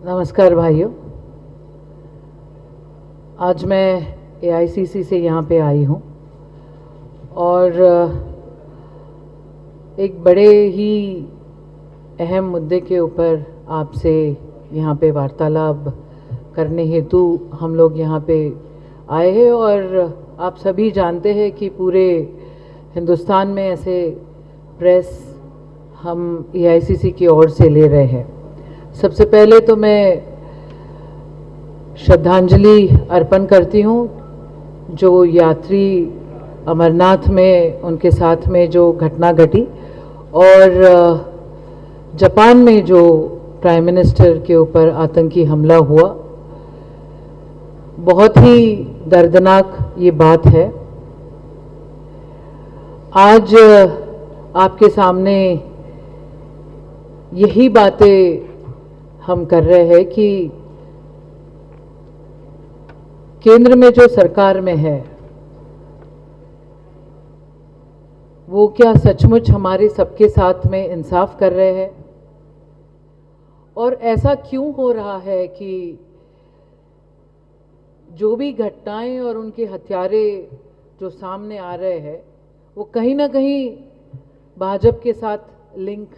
नमस्कार भाइयों। आज मैं एआईसीसी से यहाँ पे आई हूँ और एक बड़े ही अहम मुद्दे के ऊपर आपसे यहाँ पे वार्तालाप करने हेतु हम लोग यहाँ पे आए हैं। और आप सभी जानते हैं कि पूरे हिंदुस्तान में ऐसे प्रेस हम एआईसीसी की ओर से ले रहे हैं। सबसे पहले तो मैं श्रद्धांजलि अर्पण करती हूँ जो यात्री अमरनाथ में उनके साथ में जो घटना घटी और जापान में जो प्राइम मिनिस्टर के ऊपर आतंकी हमला हुआ, बहुत ही दर्दनाक ये बात है। आज आपके सामने यही बातें हम कर रहे हैं कि केंद्र में जो सरकार में है वो क्या सचमुच हमारे सबके साथ में इंसाफ कर रहे हैं, और ऐसा क्यों हो रहा है कि जो भी घटनाएं और उनके हत्यारे जो सामने आ रहे हैं वो कहीं ना कहीं भाजपा के साथ लिंक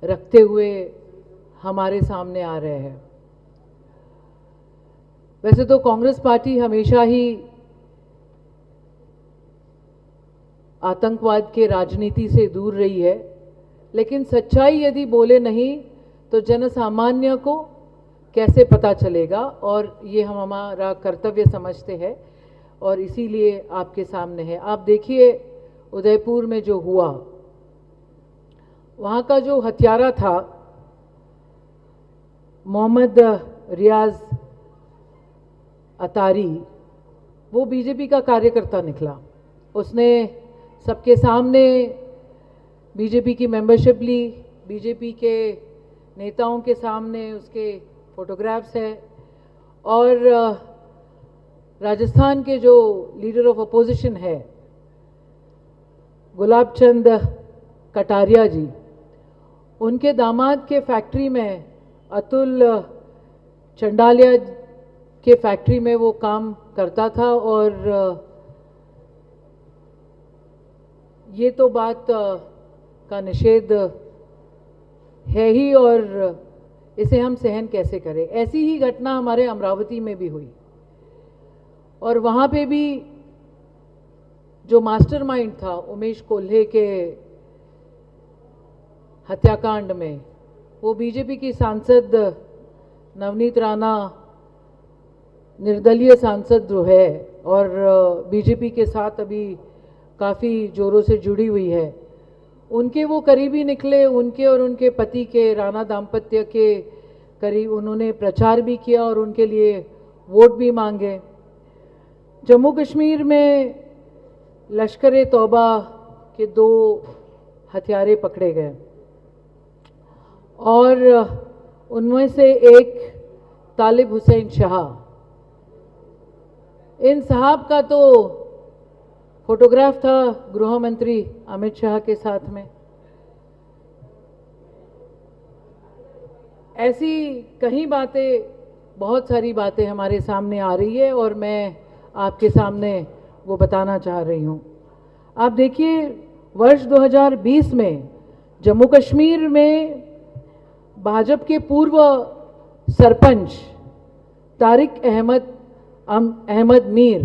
रखते हुए हमारे सामने आ रहे हैं। वैसे तो कांग्रेस पार्टी हमेशा ही आतंकवाद के राजनीति से दूर रही है, लेकिन सच्चाई यदि बोले नहीं तो जनसामान्य को कैसे पता चलेगा, और ये हम हमारा कर्तव्य समझते हैं और इसीलिए आपके सामने है। आप देखिए उदयपुर में जो हुआ, वहाँ का जो हत्यारा था मोहम्मद रियाज अतारी, वो बीजेपी का कार्यकर्ता निकला। उसने सबके सामने बीजेपी की मेंबरशिप ली, बीजेपी के नेताओं के सामने उसके फोटोग्राफ्स हैं, और राजस्थान के जो लीडर ऑफ अपोजिशन है गुलाब चंद कटारिया जी, उनके दामाद के फैक्ट्री में, अतुल चंडालिया के फैक्ट्री में वो काम करता था। और ये तो बात का निषेध है ही, और इसे हम सहन कैसे करें। ऐसी ही घटना हमारे अमरावती में भी हुई, और वहाँ पे भी जो मास्टरमाइंड था उमेश कोल्हे के हत्याकांड में, वो बीजेपी की सांसद नवनीत राणा, निर्दलीय सांसद जो है और बीजेपी के साथ अभी काफ़ी जोरों से जुड़ी हुई है, उनके वो करीबी निकले। उनके और उनके पति के, राणा दाम्पत्य के करीब उन्होंने प्रचार भी किया और उनके लिए वोट भी मांगे। जम्मू कश्मीर में लश्कर तौबा के 2 हत्यारे पकड़े गए और उनमें से एक तालिब हुसैन शाह। इन साहब का तो फोटोग्राफ था गृह मंत्री अमित शाह के साथ में। ऐसी कई बातें, बहुत सारी बातें हमारे सामने आ रही है और मैं आपके सामने वो बताना चाह रही हूँ। आप देखिए वर्ष 2020 में जम्मू कश्मीर में भाजपा के पूर्व सरपंच तारिक अहमद मीर,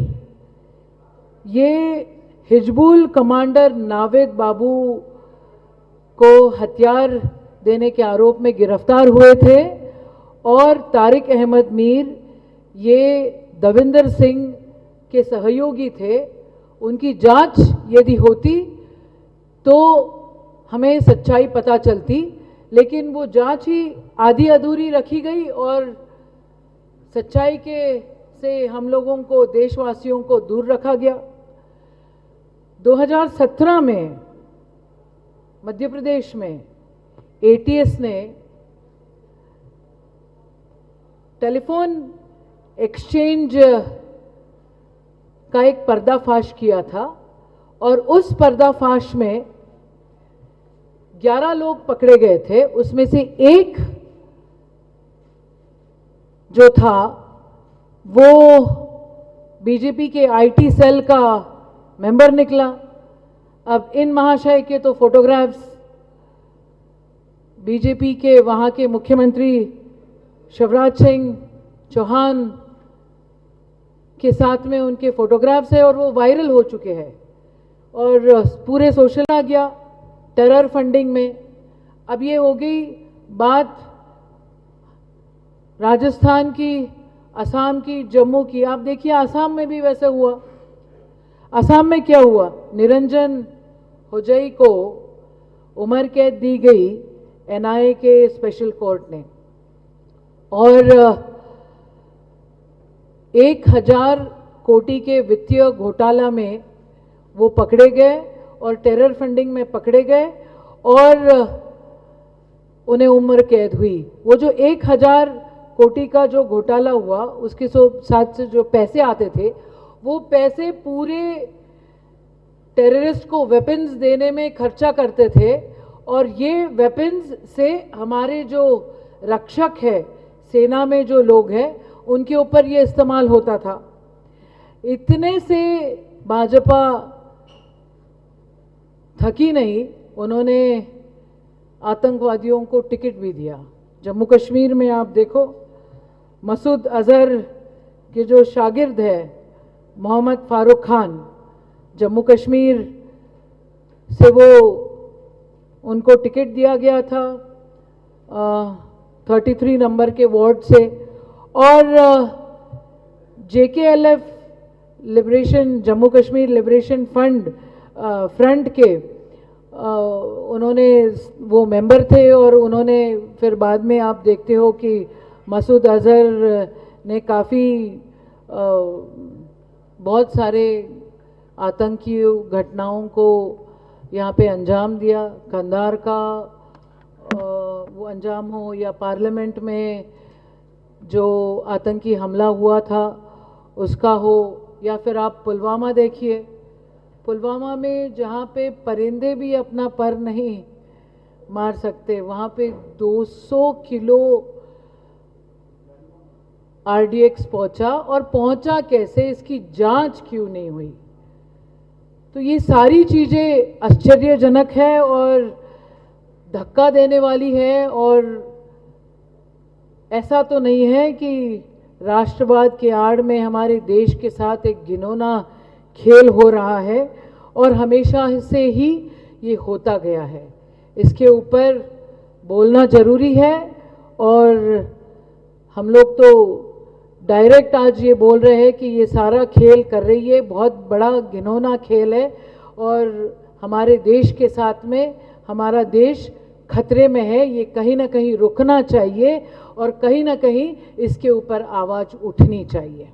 ये हिजबुल कमांडर नावेद बाबू को हथियार देने के आरोप में गिरफ्तार हुए थे। और तारिक अहमद मीर ये दविंदर सिंह के सहयोगी थे। उनकी जांच यदि होती तो हमें सच्चाई पता चलती, लेकिन वो जांच ही आधी अधूरी रखी गई और सच्चाई से हम लोगों को, देशवासियों को दूर रखा गया। 2017 में मध्य प्रदेश में एटीएस ने टेलीफोन एक्सचेंज का एक पर्दाफाश किया था और उस पर्दाफाश में 11 लोग पकड़े गए थे। उसमें से एक जो था वो बीजेपी के आईटी सेल का मेंबर निकला। अब इन महाशय के तो फोटोग्राफ्स बीजेपी के वहाँ के मुख्यमंत्री शिवराज सिंह चौहान के साथ में उनके फोटोग्राफ्स है और वो वायरल हो चुके हैं और पूरे सोशल आ गया टेरर फंडिंग में। अब ये हो गई बात राजस्थान की, असम की, जम्मू की। आप देखिए असम में भी वैसे हुआ। असम में क्या हुआ, निरंजन होजई को उम्र कैद दी गई एनआईए के स्पेशल कोर्ट ने और 1000 कोटि के वित्तीय घोटाला में वो पकड़े गए और टेरर फंडिंग में पकड़े गए और उन्हें उम्र कैद हुई। वो जो 1000 कोटि का जो घोटाला हुआ उसके साथ से जो पैसे आते थे वो पैसे पूरे टेररिस्ट को वेपन्स देने में खर्चा करते थे और ये वेपन्स से हमारे जो रक्षक है, सेना में जो लोग हैं, उनके ऊपर ये इस्तेमाल होता था। इतने से भाजपा थकी नहीं, उन्होंने आतंकवादियों को टिकट भी दिया। जम्मू कश्मीर में आप देखो, मसूद अजहर के जो शागिर्द है मोहम्मद फारूक खान, जम्मू कश्मीर से वो उनको टिकट दिया गया था 33 नंबर के वार्ड से और JKLF liberation, Jammu Kashmir liberation front के उन्होंने वो मेंबर थे और उन्होंने फिर बाद में आप देखते हो कि मसूद अजहर ने काफ़ी बहुत सारे आतंकी घटनाओं को यहाँ पे अंजाम दिया। कंधार का वो अंजाम हो या पार्लियामेंट में जो आतंकी हमला हुआ था उसका हो, या फिर आप पुलवामा देखिए। पुलवामा में जहाँ पे परिंदे भी अपना पर नहीं मार सकते, वहाँ पे 200 किलो RDX पहुंचा, और पहुंचा कैसे, इसकी जांच क्यों नहीं हुई। तो ये सारी चीज़ें आश्चर्यजनक है और धक्का देने वाली है। और ऐसा तो नहीं है कि राष्ट्रवाद के आड़ में हमारे देश के साथ एक घिनौना खेल हो रहा है और हमेशा से ही ये होता गया है। इसके ऊपर बोलना ज़रूरी है और हम लोग तो डायरेक्ट आज ये बोल रहे हैं कि ये सारा खेल कर रही है, बहुत बड़ा घिनौना खेल है और हमारे देश के साथ में हमारा देश खतरे में है। ये कहीं ना कहीं रुकना चाहिए और कहीं ना कहीं इसके ऊपर आवाज़ उठनी चाहिए।